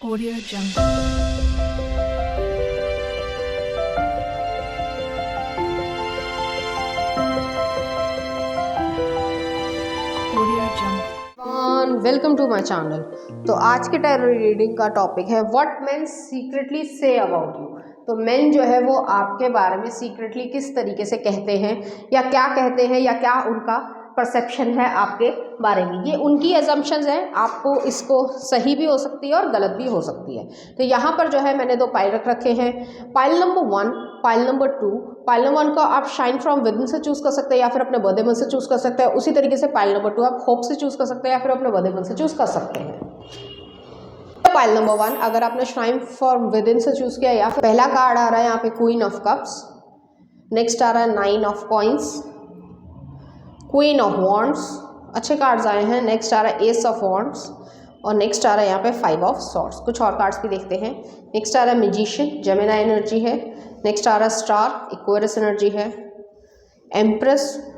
Audio Jungle. Audio Jungle. Welcome to my channel. तो आज के टैरो रीडिंग का टॉपिक है what men secretly say about you. तो मेन जो है वो आपके बारे में सीक्रेटली किस तरीके से कहते हैं या क्या कहते हैं या क्या उनका परसेप्शन है आपके बारे में। ये उनकी एजम्पशंस हैं, आपको इसको सही भी हो सकती है और गलत भी हो सकती है। तो यहाँ पर जो है मैंने दो पाइल रख रखे हैं, pile number 1, pile number 2। Pile number 1 को आप शाइन फ्रॉम विद इन से चूज़ कर सकते हैं या फिर अपने बर्थडे मंथ से चूज़ कर सकते हैं। उसी तरीके से पाइल नंबर 2 आप होप से चूज़ कर सकते हैं या फिर अपने बर्थडे मंथ से चूज़ कर सकते हैं। पाइल नंबर 1 अगर आपने शाइन फ्रॉम विद इन से चूज़ किया या फिर पहला कार्ड आ रहा है यहाँ पे क्वीन ऑफ कप्स, नेक्स्ट आ रहा है 9 of coins, queen of wands, अच्छे कार्ड्स आए हैं। नेक्स्ट आ रहा है एस ऑफ वॉन्ड्स और नेक्स्ट आ रहा है यहाँ पे 5 ऑफ सॉर्ड्स। कुछ और कार्ड्स भी देखते हैं। नेक्स्ट आ रहा है मैजिशियन, जेमिनी एनर्जी है। नेक्स्ट आ रहा है स्टार, इक्वेरियस एनर्जी है। एम्प्रेस,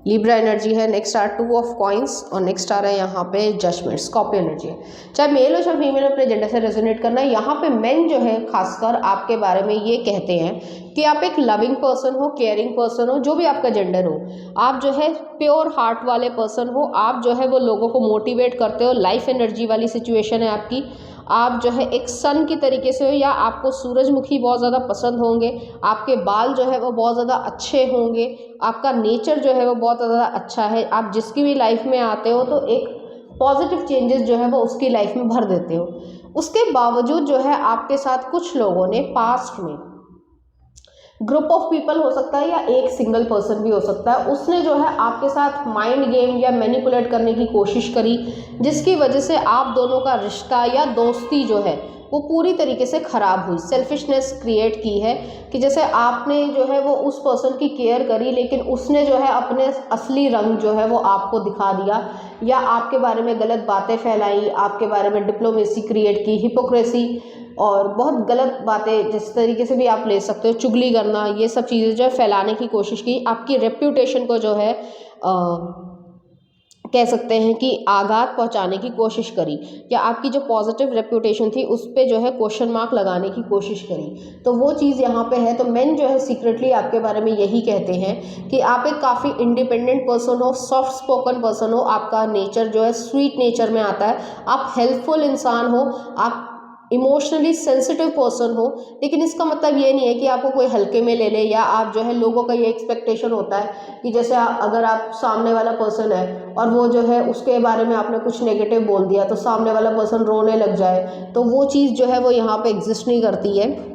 लिब्रा एनर्जी है। नेक्स्ट आ रहा है 2 ऑफ कॉइंस और नेक्स्ट आ रहा है यहाँ पे जजमेंट, स्कॉर्पियो एनर्जी है। चाहे मेल हो चाहे फीमेल, अपने जेंडर से रेजोनेट करना है। यहाँ पे मेन जो है खासकर आपके बारे में ये कहते हैं कि आप एक लविंग पर्सन हो, केयरिंग पर्सन हो, जो भी आपका जेंडर हो। आप जो है प्योर हार्ट वाले पर्सन हो। आप जो है वो लोगों को मोटिवेट करते हो। लाइफ एनर्जी वाली सिचुएशन है आपकी। आप जो है एक सन की तरीके से हो या आपको सूरजमुखी बहुत ज़्यादा पसंद होंगे। आपके बाल जो है वो बहुत ज़्यादा अच्छे होंगे। आपका नेचर जो है वो बहुत ज़्यादा अच्छा है। आप जिसकी भी लाइफ में आते हो तो एक पॉजिटिव चेंजेस जो है वो उसकी लाइफ में भर देते हो। उसके बावजूद जो है आपके साथ कुछ लोगों ने पास्ट में, ग्रुप ऑफ पीपल हो सकता है या एक सिंगल पर्सन भी हो सकता है, उसने जो है आपके साथ माइंड गेम या मैनिपुलेट करने की कोशिश करी, जिसकी वजह से आप दोनों का रिश्ता या दोस्ती जो है वो पूरी तरीके से ख़राब हुई। सेल्फिशनेस क्रिएट की है कि जैसे आपने जो है वो उस पर्सन की केयर करी लेकिन उसने जो है अपने असली रंग जो है वो आपको दिखा दिया या आपके बारे में गलत बातें फैलाई, आपके बारे में डिप्लोमेसी क्रिएट की, हिपोक्रेसी और बहुत गलत बातें जिस तरीके से भी आप ले सकते हो, चुगली करना, ये सब चीज़ें जो है फैलाने की कोशिश की। आपकी रेप्यूटेशन को जो है कह सकते हैं कि आघात पहुंचाने की कोशिश करी या आपकी जो पॉजिटिव रेप्यूटेशन थी उस पे जो है क्वेश्चन मार्क लगाने की कोशिश करी। तो वो चीज़ यहाँ पे है। तो मेन जो है सीक्रेटली आपके बारे में यही कहते हैं कि आप एक काफ़ी इंडिपेंडेंट पर्सन हो, सॉफ्ट स्पोकन पर्सन हो, आपका नेचर जो है स्वीट नेचर में आता है, आप हेल्पफुल इंसान हो, आप इमोशनली सेंसिटिव पर्सन हो। लेकिन इसका मतलब ये नहीं है कि आपको कोई हल्के में ले ले या आप जो है, लोगों का ये एक्सपेक्टेशन होता है कि जैसे अगर आप सामने वाला पर्सन है और वो जो है उसके बारे में आपने कुछ नेगेटिव बोल दिया तो सामने वाला पर्सन रोने लग जाए, तो वो चीज़ जो है वो यहाँ पे एग्जिस्ट नहीं करती है।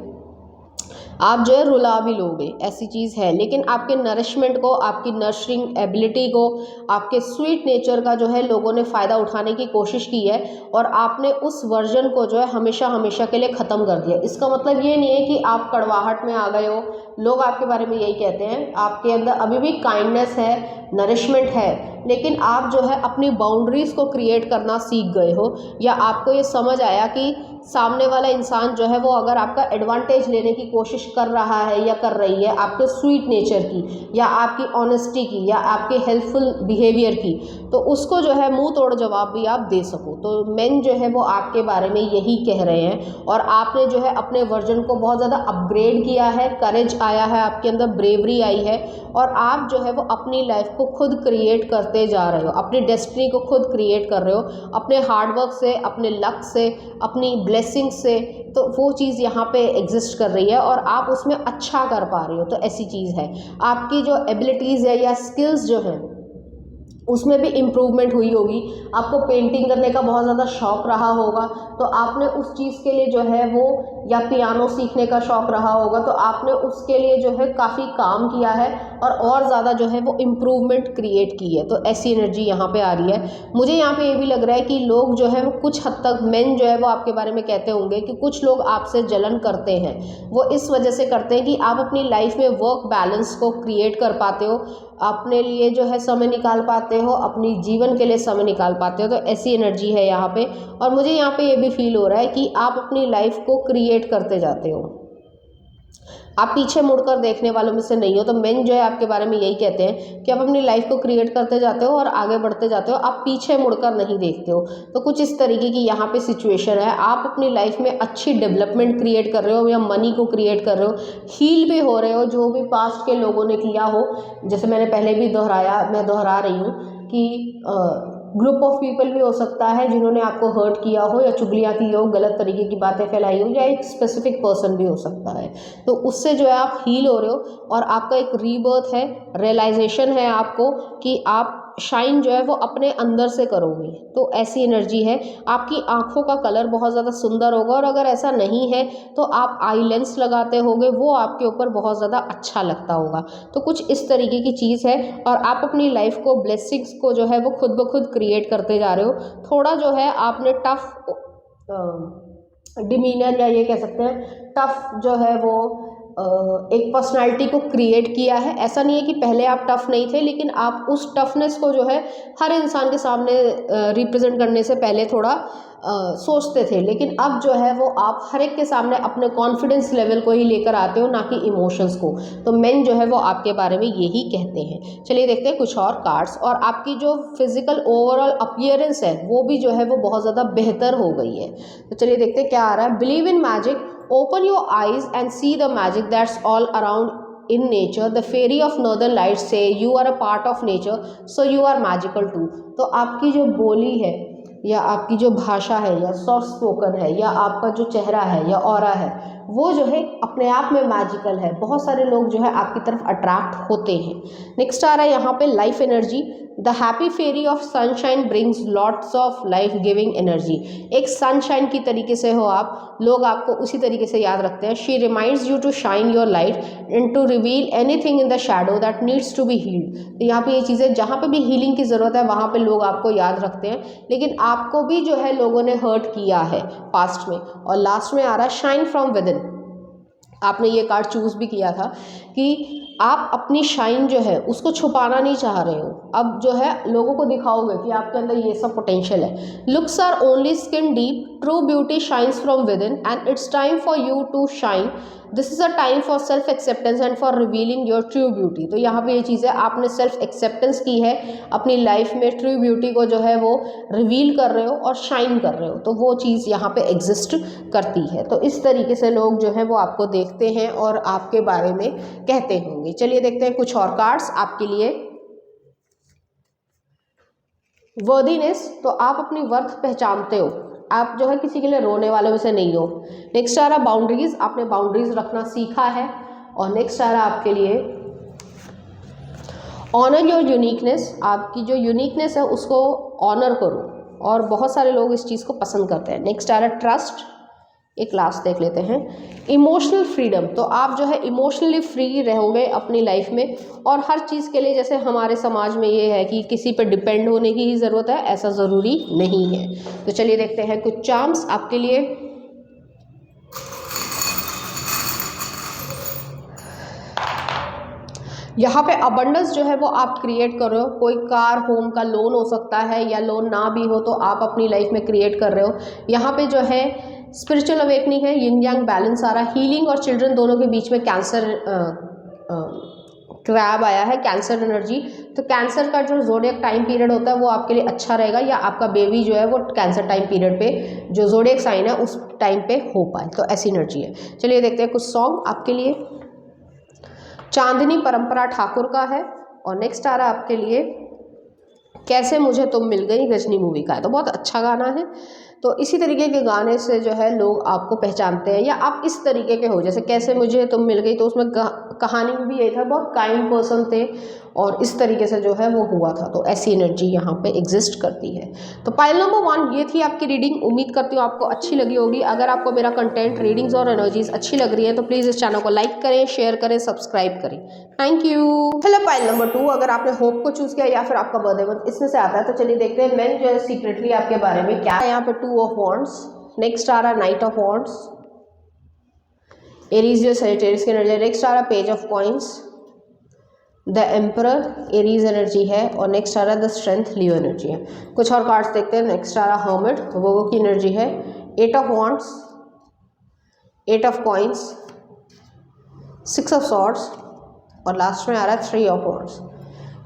आप जो है रुला भी लोगे, ऐसी चीज़ है। लेकिन आपके नरिशमेंट को, आपकी नर्चरिंग एबिलिटी को, आपके स्वीट नेचर का जो है लोगों ने फ़ायदा उठाने की कोशिश की है और आपने उस वर्जन को जो है हमेशा हमेशा के लिए ख़त्म कर दिया। इसका मतलब ये नहीं है कि आप कड़वाहट में आ गए हो। लोग आपके बारे में यही कहते हैं, आपके अंदर अभी भी काइंडनेस है, नरिशमेंट है, लेकिन आप जो है अपनी बाउंड्रीज़ को क्रिएट करना सीख गए हो या आपको ये समझ आया कि सामने वाला इंसान जो है वो अगर आपका एडवांटेज लेने की कोशिश कर रहा है या कर रही है आपके स्वीट नेचर की या आपकी ऑनेस्टी की या आपके हेल्पफुल बिहेवियर की, तो उसको जो है मुंह तोड़ जवाब भी आप दे सको। तो मेन जो है वो आपके बारे में यही कह रहे हैं और आपने जो है अपने वर्जन को बहुत ज़्यादा अपग्रेड किया है, करेज आया है आपके अंदर, ब्रेवरी आई है और आप जो है वो अपनी लाइफ को खुद क्रिएट करते जा रहे हो, अपनी डेस्टिनी को खुद क्रिएट कर रहे हो अपने हार्डवर्क से, अपने लक से, अपनी ब्लेसिंग से। तो वो चीज़ यहाँ पे एग्जिस्ट कर रही है और आप उसमें अच्छा कर पा रहे हो। तो ऐसी चीज़ है। आपकी जो एबिलिटीज़ है या स्किल्स जो हैं उसमें भी इम्प्रूवमेंट हुई होगी। आपको पेंटिंग करने का बहुत ज़्यादा शौक़ रहा होगा तो आपने उस चीज़ के लिए जो है वो, या सीखने का शौक़ रहा होगा तो आपने उसके लिए जो है काफ़ी काम किया है और ज़्यादा जो है वो इम्प्रूवमेंट क्रिएट की है। तो ऐसी एनर्जी यहाँ पे आ रही है। मुझे यहाँ पे ये भी लग रहा है कि लोग जो है वो कुछ हद तक, मेन जो है वो आपके बारे में कहते होंगे कि कुछ लोग आपसे जलन करते हैं। वो इस वजह से करते हैं कि आप अपनी लाइफ में वर्क बैलेंस को क्रिएट कर पाते हो, अपने लिए जो है समय निकाल पाते हो, अपनी जीवन के लिए समय निकाल पाते हो। तो ऐसी एनर्जी है यहाँ पे और मुझे यहाँ पे ये भी फील हो रहा है कि आप अपनी लाइफ को क्रिएट करते जाते हो। आप पीछे मुड़कर देखने वालों में से नहीं हो। तो मेन जो है आपके बारे में यही कहते हैं कि आप अपनी लाइफ को क्रिएट करते जाते हो और आगे बढ़ते जाते हो, आप पीछे मुड़कर नहीं देखते हो। तो कुछ इस तरीके की यहाँ पे सिचुएशन है। आप अपनी लाइफ में अच्छी डेवलपमेंट क्रिएट कर रहे हो या मनी को क्रिएट कर रहे हो, हील भी हो रहे हो, जो भी पास्ट के लोगों ने किया हो। जैसे मैंने पहले भी दोहराया, मैं दोहरा रही हूँ कि ग्रुप ऑफ पीपल भी हो सकता है जिन्होंने आपको हर्ट किया हो या चुगलियाँ की हो, गलत तरीके की बातें फैलाई हो, या एक स्पेसिफिक पर्सन भी हो सकता है। तो उससे जो है आप हील हो रहे हो और आपका एक रीबर्थ है, रियलाइजेशन है आपको कि आप शाइन जो है वो अपने अंदर से करोगे। तो ऐसी एनर्जी है। आपकी आंखों का कलर बहुत ज़्यादा सुंदर होगा, और अगर ऐसा नहीं है तो आप आई लेंस लगाते होगे, वो आपके ऊपर बहुत ज़्यादा अच्छा लगता होगा। तो कुछ इस तरीके की चीज़ है। और आप अपनी लाइफ को, ब्लेसिंग्स को जो है वो खुद ब खुद क्रिएट करते जा रहे हो। थोड़ा जो है आपने टफ डिमीनर, या ये कह सकते हैं टफ जो है वो एक पर्सनालिटी को क्रिएट किया है। ऐसा नहीं है कि पहले आप टफ नहीं थे, लेकिन आप उस टफनेस को जो है हर इंसान के सामने रिप्रेजेंट करने से पहले थोड़ा सोचते थे, लेकिन अब जो है वो आप हर एक के सामने अपने कॉन्फिडेंस लेवल को ही लेकर आते हो, ना कि इमोशंस को। तो मेन जो है वो आपके बारे में यही कहते हैं। चलिए देखते हैं कुछ और कार्ड्स। और आपकी जो फिजिकल ओवरऑल अपीयरेंस है वो भी जो है वो बहुत ज़्यादा बेहतर हो गई है। तो चलिए देखते हैं क्या आ रहा है। Believe in magic, open your eyes and see the magic that's all around in nature. The fairy of northern lights say you are a part of nature, so you are magical too. तो आपकी जो बोली है, या आपकी जो भाषा है, या सॉफ्ट स्पोकन है, या आपका जो चेहरा है या ऑरा है, वो जो है अपने आप में मैजिकल है। बहुत सारे लोग जो है आपकी तरफ अट्रैक्ट होते हैं। नेक्स्ट आ रहा है यहाँ पे life energy. The happy fairy of sunshine brings lots of life giving energy. एक सनशाइन की तरीके से हो आप, लोग आपको उसी तरीके से याद रखते हैं। She reminds you to shine your light and to reveal anything in the shadow that needs to be healed. तो यहाँ पे ये चीज़ें, जहाँ पे भी हीलिंग की ज़रूरत है वहाँ पे लोग आपको याद रखते हैं, लेकिन आपको भी जो है लोगों ने हर्ट किया है पास्ट में। और लास्ट में आ रहा है शाइन फ्रॉम विद इन। आपने ये कार्ड चूज़ भी किया था कि आप अपनी शाइन जो है उसको छुपाना नहीं चाह रहे हो। अब जो है लोगों को दिखाओगे कि आपके अंदर ये सब पोटेंशियल है। Looks are only skin deep, true beauty shines from within and it's time for you to shine. This is a time for self acceptance and for revealing your true beauty. तो यहाँ पे ये चीज़ है, आपने self acceptance की है अपनी life में, ट्रू ब्यूटी को जो है वो रिवील कर रहे हो और शाइन कर रहे हो। तो वो चीज़ यहाँ पे एग्जिस्ट करती है। तो इस तरीके से लोग जो है वो आपको देखते हैं और आपके बारे में कहते होंगे। चलिए देखते हैं कुछ और कार्ड्स आपके लिए। वर्दीनेस, तो आप अपनी वर्थ पहचानते हो, आप जो है किसी के लिए रोने वालों में से नहीं हो। नेक्स्ट आ रहा बाउंड्रीज, आपने बाउंड्रीज रखना सीखा है। और नेक्स्ट आ रहा आपके लिए ऑनर योर यूनिकनेस, आपकी जो यूनिकनेस है उसको ऑनर करो, और बहुत सारे लोग इस चीज़ को पसंद करते हैं। नेक्स्ट आ रहा ट्रस्ट। एक लास्ट देख लेते हैं, इमोशनल फ्रीडम, तो आप जो है इमोशनली फ्री रहोगे अपनी लाइफ में, और हर चीज़ के लिए, जैसे हमारे समाज में ये है कि किसी पर डिपेंड होने की ही ज़रूरत है, ऐसा ज़रूरी नहीं है। तो चलिए देखते हैं कुछ चार्म्स आपके लिए। यहाँ पे अबंडेंस जो है वो आप क्रिएट कर रहे हो। कोई कार, होम का लोन हो सकता है, या लोन ना भी हो तो आप अपनी लाइफ में क्रिएट कर रहे हो। यहाँ पे जो है स्पिरिचुअल अवेकनिंग है, यिंग यांग बैलेंस आ रहा है, हीलिंग और चिल्ड्रन दोनों के बीच में कैंसर क्रैब आया है, कैंसर एनर्जी। तो कैंसर का जो ज़ोडिएक टाइम पीरियड होता है वो आपके लिए अच्छा रहेगा, या आपका बेबी जो है वो कैंसर टाइम पीरियड पे जो ज़ोडिएक साइन है उस टाइम पे हो पाए। तो ऐसी एनर्जी है। चलिए देखते हैं कुछ सॉन्ग आपके लिए। चांदनी परंपरा ठाकुर का है। और नेक्स्ट आ रहा है आपके लिए कैसे मुझे तुम मिल गई, गजनी मूवी का है। तो बहुत अच्छा गाना है। तो इसी तरीके के गाने से जो है लोग आपको पहचानते हैं, या आप इस तरीके के हो, जैसे कैसे मुझे तुम मिल गई, तो उसमें कहानी में भी यही था, बहुत काइंड पर्सन थे और इस तरीके से जो है वो हुआ था। तो ऐसी एनर्जी यहाँ पे एग्जिस्ट करती है। तो पाइल नंबर 1 ये थी आपकी रीडिंग। उम्मीद करती हूँ आपको अच्छी लगी होगी। अगर आपको मेरा कंटेंट, रीडिंग्स और एनर्जीज अच्छी लग रही है तो प्लीज़ इस चैनल को लाइक करें, शेयर करें, सब्सक्राइब करें। Thank you. चलो पाइल नंबर 2, अगर आपने होप को चूज़ किया या फिर आपका बर्थडे मंथ इसमें से आता है, तो चलिए देखते हैं मैंने जो है सीक्रेटली आपके बारे में क्या है। यहाँ पे 2 ऑफ वॉन्ड्स, नेक्स्ट आ रहा नाइट ऑफ वॉन्ड्स, एरीज जो सजिटेरियस की एनर्जी। नेक्स्ट आ रहा page of coins, the emperor Aries energy है। और नेक्स्ट आ रहा द स्ट्रेंथ लियो एनर्जी है। कुछ और कार्ड्स देखते हैं। नेक्स्ट आ रहा हर्मिट, वोगो की एनर्जी है। 8 of wands, 8 of coins, 6 of swords और लास्ट में आ रहा है 3 ऑफ वॉन्ड्स।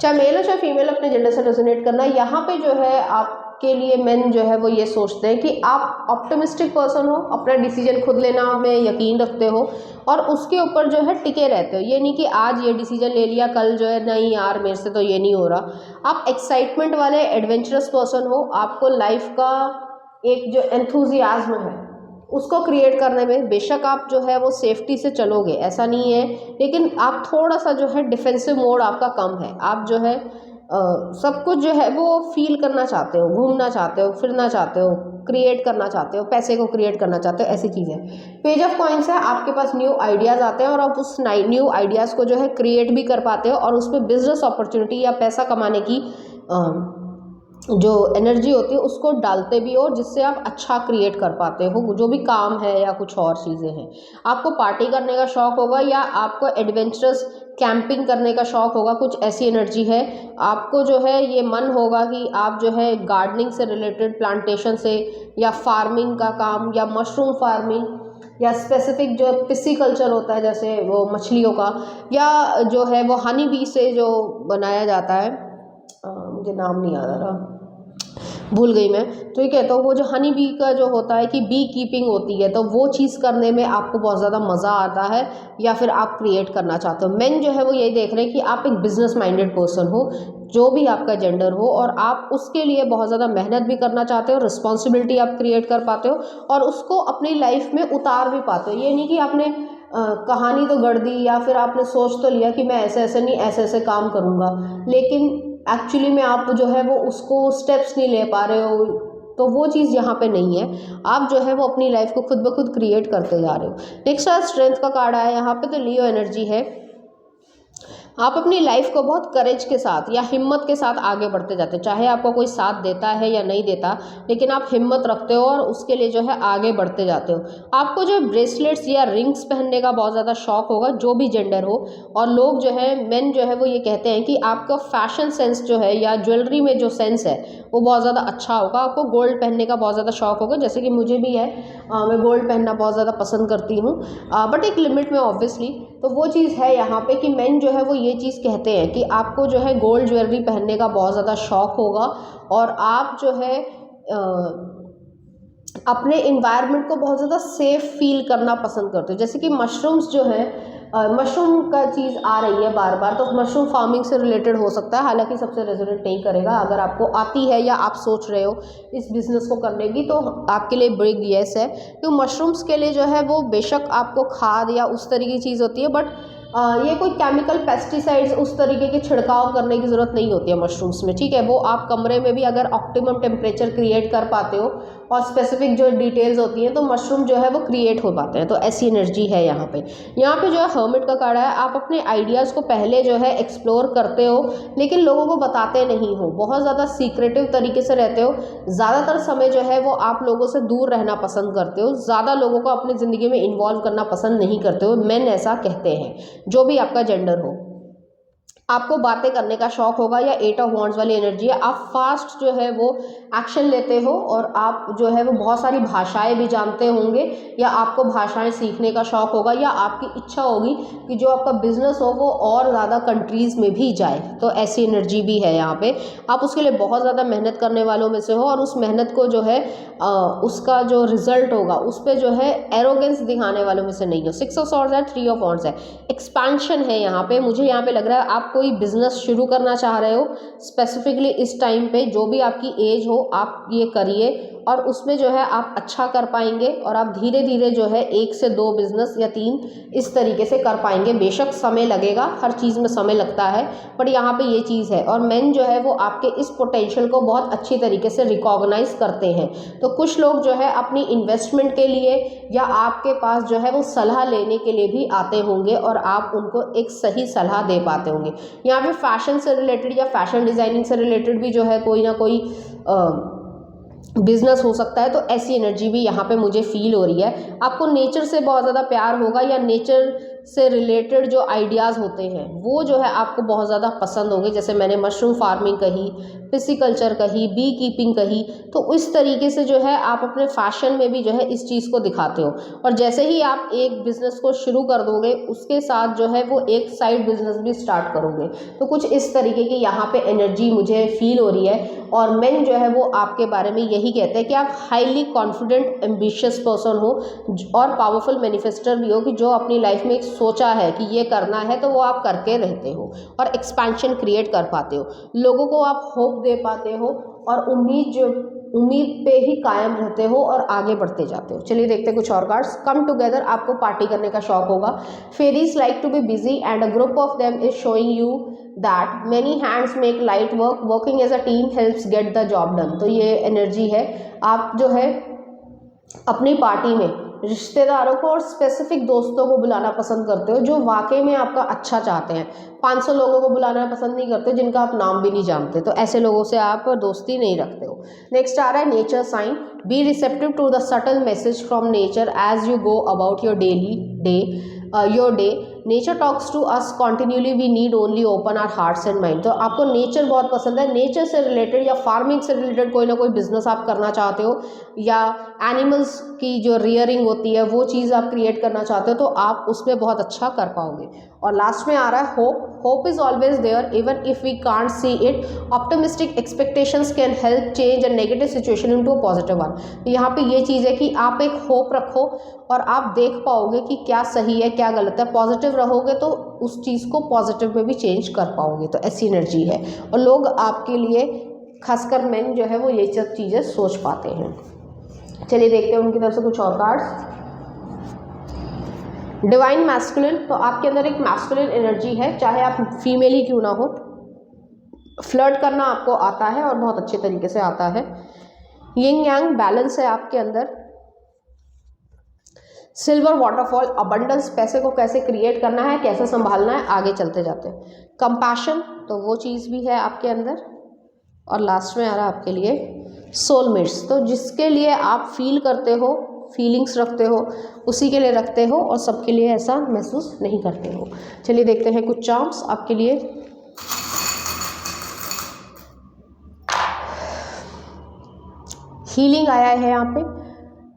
चाहे मेल हो चाहे फीमेल, अपने जेंडर से रेजोनेट करना। यहाँ पे जो है आपके लिए मेन जो है वो ये सोचते हैं कि आप ऑप्टिमिस्टिक पर्सन हो, अपना डिसीजन खुद लेना में यकीन रखते हो और उसके ऊपर जो है टिके रहते हो। ये नहीं कि आज ये डिसीजन ले लिया, कल जो है नहीं यार मेरे से तो ये नहीं हो रहा। आप एक्साइटमेंट वाले एडवेंचरस पर्सन हो। आपको लाइफ का एक जो एंथुजियाज्म है उसको क्रिएट करने में, बेशक आप जो है वो सेफ्टी से चलोगे, ऐसा नहीं है, लेकिन आप थोड़ा सा जो है डिफेंसिव मोड आपका कम है। आप जो है सब कुछ जो है वो फील करना चाहते हो, घूमना चाहते हो, फिरना चाहते हो, क्रिएट करना चाहते हो, पैसे को क्रिएट करना चाहते हो, ऐसी चीज़ें। पेज ऑफ कॉइन्स है, आपके पास न्यू आइडियाज़ आते हैं और आप उस न्यू आइडियाज़ को जो है क्रिएट भी कर पाते हो और उसमें बिजनेस अपॉर्चुनिटी या पैसा कमाने की जो एनर्जी होती है उसको डालते भी हो, जिससे आप अच्छा क्रिएट कर पाते हो जो भी काम है या कुछ और चीज़ें हैं। आपको पार्टी करने का शौक़ होगा या आपको एडवेंचरस कैंपिंग करने का शौक़ होगा, कुछ ऐसी एनर्जी है। आपको जो है ये मन होगा कि आप जो है गार्डनिंग से रिलेटेड, प्लांटेशन से या फार्मिंग का काम या मशरूम फार्मिंग या स्पेसिफिक जो पिसी कल्चर होता है जैसे वो मछलियों का, या जो है वो हनी बी से जो बनाया जाता है, मुझे नाम नहीं आ रहा, भूल गई मैं, ठीक है। तो वो जो हनी बी का जो होता है कि बी कीपिंग होती है, तो वो चीज़ करने में आपको बहुत ज़्यादा मज़ा आता है या फिर आप क्रिएट करना चाहते हो। मेन जो है वो यही देख रहे हैं कि आप एक बिजनेस माइंडेड पर्सन हो, जो भी आपका जेंडर हो, और आप उसके लिए बहुत ज़्यादा मेहनत भी करना चाहते हो, रिस्पॉन्सिबिलिटी आप क्रिएट कर पाते हो और उसको अपनी लाइफ में उतार भी पाते हो। ये नहीं कि आपने कहानी तो गढ़ दी या फिर आपने सोच तो लिया कि मैं ऐसे ऐसे नहीं ऐसे ऐसे काम करूँगा, लेकिन एक्चुअली में आप जो है वो उसको स्टेप्स नहीं ले पा रहे हो, तो वो चीज़ यहाँ पे नहीं है। आप जो है वो अपनी लाइफ को खुद ब खुद क्रिएट करते जा रहे हो। नेक्स्ट है स्ट्रेंथ का कार्ड आया यहाँ पे, तो लियो एनर्जी है। आप अपनी लाइफ को बहुत करेज के साथ या हिम्मत के साथ आगे बढ़ते जाते हो, चाहे आपको कोई साथ देता है या नहीं देता, लेकिन आप हिम्मत रखते हो और उसके लिए जो है आगे बढ़ते जाते हो। आपको जो ब्रेसलेट्स या रिंग्स पहनने का बहुत ज़्यादा शौक होगा, जो भी जेंडर हो, और लोग जो है मेन जो है वो ये कहते हैं कि आपका फैशन सेंस जो है या ज्वेलरी में जो सेंस है वो बहुत ज़्यादा अच्छा होगा। आपको गोल्ड पहनने का बहुत ज़्यादा शौक होगा, जैसे कि मुझे भी है, मैं गोल्ड पहनना बहुत ज़्यादा पसंद करती हूँ, बट एक लिमिट में ऑब्वियसली। तो वो चीज़ है यहाँ पे कि मेन जो है वो ये चीज़ कहते हैं कि आपको जो है गोल्ड ज्वेलरी पहनने का बहुत ज़्यादा शौक होगा और आप जो है अपने इन्वायरमेंट को बहुत ज़्यादा सेफ फील करना पसंद करते हो। जैसे कि मशरूम्स जो है, मशरूम का चीज़ आ रही है बार बार, तो मशरूम फार्मिंग से रिलेटेड हो सकता है, हालांकि सबसे रेजोनेट नहीं करेगा। अगर आपको आती है या आप सोच रहे हो इस बिज़नेस को करने की, तो आपके लिए बिग येस है। तो मशरूम्स के लिए जो है वो बेशक आपको खाद या उस तरीके की चीज़ होती है, बट ये कोई केमिकल पेस्टिसाइड्स उस तरीके के छिड़काव करने की ज़रूरत नहीं होती है मशरूम्स में, ठीक है। वो आप कमरे में भी अगर ऑप्टिमम टेम्परेचर क्रिएट कर पाते हो और स्पेसिफिक जो डिटेल्स होती हैं, तो मशरूम जो है वो क्रिएट हो पाते हैं। तो ऐसी एनर्जी है यहाँ पे। यहाँ पे जो है हर्मिट का कार्ड है। आप अपने आइडियाज़ को पहले जो है एक्सप्लोर करते हो, लेकिन लोगों को बताते नहीं हो, बहुत ज़्यादा सीक्रेटिव तरीके से रहते हो। ज़्यादातर समय जो है वो आप लोगों से दूर रहना पसंद करते हो, ज़्यादा लोगों को अपनी ज़िंदगी में इन्वॉल्व करना पसंद नहीं करते हो। मेन ऐसा कहते हैं, जो भी आपका जेंडर हो। आपको बातें करने का शौक होगा या 8 ऑफ वॉन्ड्स वाली एनर्जी है। आप फास्ट जो है वो एक्शन लेते हो और आप जो है वो बहुत सारी भाषाएं भी जानते होंगे या आपको भाषाएं सीखने का शौक होगा या आपकी इच्छा होगी कि जो आपका बिजनेस हो वो और ज़्यादा कंट्रीज़ में भी जाए। तो ऐसी एनर्जी भी है यहाँ पे। आप उसके लिए बहुत ज़्यादा मेहनत करने वालों में से हो और उस मेहनत को जो है उसका जो रिजल्ट होगा उस पर जो है एरोगेंस दिखाने वालों में से नहीं हो। 6 ऑफ सॉर्ड्स है, 3 ऑफ वॉन्ड्स है। एक्सपेंशन है यहाँ पे। मुझे यहाँ पे लग रहा है आप कोई बिजनेस शुरू करना चाह रहे हो, स्पेसिफिकली इस टाइम पे, जो भी आपकी एज हो आप ये करिए और उसमें जो है आप अच्छा कर पाएंगे और आप धीरे धीरे जो है 1 से 2 बिजनेस या 3 इस तरीके से कर पाएंगे। बेशक समय लगेगा, हर चीज़ में समय लगता है, बट यहाँ पे ये चीज़ है। और मेन जो है वो आपके इस पोटेंशियल को बहुत अच्छी तरीके से रिकॉग्नाइज करते हैं। तो कुछ लोग जो है अपनी इन्वेस्टमेंट के लिए या आपके पास जो है वो सलाह लेने के लिए भी आते होंगे और आप उनको एक सही सलाह दे पाते होंगे। यहाँ पे फैशन से रिलेटेड या फैशन डिज़ाइनिंग से रिलेटेड भी जो है कोई ना कोई बिजनेस हो सकता है। तो ऐसी एनर्जी भी यहाँ पे मुझे फील हो रही है। आपको नेचर से बहुत ज़्यादा प्यार होगा या नेचर से रिलेटेड जो आइडियाज़ होते हैं वो जो है आपको बहुत ज़्यादा पसंद होंगे। जैसे मैंने मशरूम फार्मिंग कही, पिसिकल्चर कही, बी कीपिंग कही, तो इस तरीके से जो है आप अपने फैशन में भी जो है इस चीज़ को दिखाते हो। और जैसे ही आप एक बिज़नेस को शुरू कर दोगे उसके साथ जो है वो एक साइड बिज़नेस भी स्टार्ट करोगे। तो कुछ इस तरीके की यहाँ पे एनर्जी मुझे फील हो रही है। और मेन जो है वो आपके बारे में यही कहते हैं कि आप हाईली कॉन्फिडेंट एम्बिशियस पर्सन हो और पावरफुल मैनिफेस्टर भी हो, कि जो अपनी लाइफ में एक सोचा है कि ये करना है तो वो आप करके रहते हो और एक्सपेंशन क्रिएट कर पाते हो, लोगों को आप होप दे पाते हो और उम्मीद पे ही कायम रहते हो और आगे बढ़ते जाते हो। चलिए देखते हैं कुछ और कार्ड्स। कम टुगेदर, आपको पार्टी करने का शौक होगा। Fairies like to be busy and a group of them is showing you that many hands make light work, working as a team helps get the job done. तो ये energy है। आप जो है अपनी पार्टी में रिश्तेदारों को और स्पेसिफिक दोस्तों को बुलाना पसंद करते हो जो वाकई में आपका अच्छा चाहते हैं। 500 लोगों को बुलाना पसंद नहीं करते जिनका आप नाम भी नहीं जानते, तो ऐसे लोगों से आप दोस्ती नहीं रखते हो। नेक्स्ट आ रहा है nature sign. Be receptive to the subtle message from nature as you go about your day. Nature talks to us continuously, we need only open our hearts and mind. तो आपको नेचर बहुत पसंद है। Nature से related या farming से related कोई ना कोई बिजनेस आप करना चाहते हो, या एनिमल्स की जो रियरिंग होती है वो चीज़ आप क्रिएट करना चाहते हो, तो आप उसमें बहुत अच्छा कर पाओगे। और लास्ट में आ रहा है hope. Hope is always there even if we can't see it. Optimistic expectations can help change a negative situation into a positive one. यहाँ पे ये चीज़ है कि आप एक होप रखो और आप देख पाओगे कि क्या सही है क्या गलत है। पॉजिटिव रहोगे तो उस चीज़ को पॉजिटिव में भी चेंज कर पाओगे। तो ऐसी एनर्जी है और लोग आपके लिए, खासकर मेन जो है वो ये सब चीज़ें सोच पाते हैं। चलिए देखते हैं उनकी तरफ से कुछ और कार्ड्स। Divine masculine. तो आपके अंदर एक मैस्कुलिन एनर्जी है, चाहे आप फीमेल ही क्यों ना हो। फ्लर्ट करना आपको आता है और बहुत अच्छे तरीके से आता है। यिंग यांग बैलेंस है आपके अंदर। सिल्वर वाटरफॉल, अबंडेंस, पैसे को कैसे क्रिएट करना है, कैसे संभालना है, आगे चलते जाते हैं। कंपैशन, तो वो चीज़ भी है आपके अंदर। और लास्ट में आ रहा है आपके लिए सोलमेट्स। तो जिसके लिए आप फील करते हो, फीलिंग्स रखते हो, उसी के लिए रखते हो और सबके लिए ऐसा महसूस नहीं करते हो। चलिए देखते हैं कुछ चार्म्स आपके लिए। हीलिंग आया है यहाँ पे।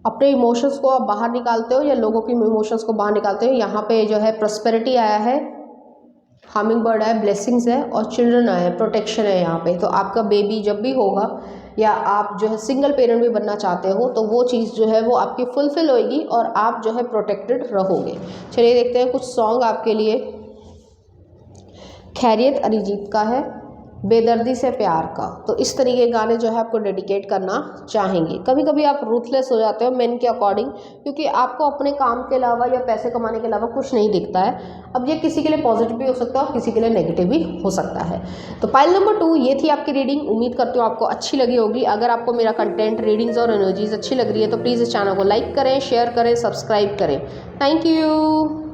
अपने इमोशंस को आप बाहर निकालते हो या लोगों के इमोशंस को बाहर निकालते हो। यहाँ पे जो है प्रॉस्पेरिटी आया है, हमिंग बर्ड है, ब्लेसिंग्स है और चिल्ड्रन आया है, प्रोटेक्शन है यहाँ पे। तो आपका बेबी जब भी होगा या आप जो है सिंगल पेरेंट भी बनना चाहते हो तो वो चीज़ जो है वो आपकी फुलफिल होएगी और आप जो है प्रोटेक्टेड रहोगे। चलिए देखते हैं कुछ सॉन्ग आपके लिए। खैरियत अरिजीत का है, बेदर्दी से प्यार का। तो इस तरीके के गाने जो है आपको डेडिकेट करना चाहेंगे। कभी कभी आप रूथलेस हो जाते हो मेन के अकॉर्डिंग, क्योंकि आपको अपने काम के अलावा या पैसे कमाने के अलावा कुछ नहीं दिखता है। अब ये किसी के लिए पॉजिटिव भी हो सकता है और किसी के लिए नेगेटिव भी हो सकता है। तो पाइल नंबर 2 ये थी आपकी रीडिंग। उम्मीद करती हूँ आपको अच्छी लगी होगी। अगर आपको मेरा कंटेंट, रीडिंग्स और एनर्जीज अच्छी लग रही है तो प्लीज़ इस चैनल को लाइक करें, शेयर करें, सब्सक्राइब करें। Thank you.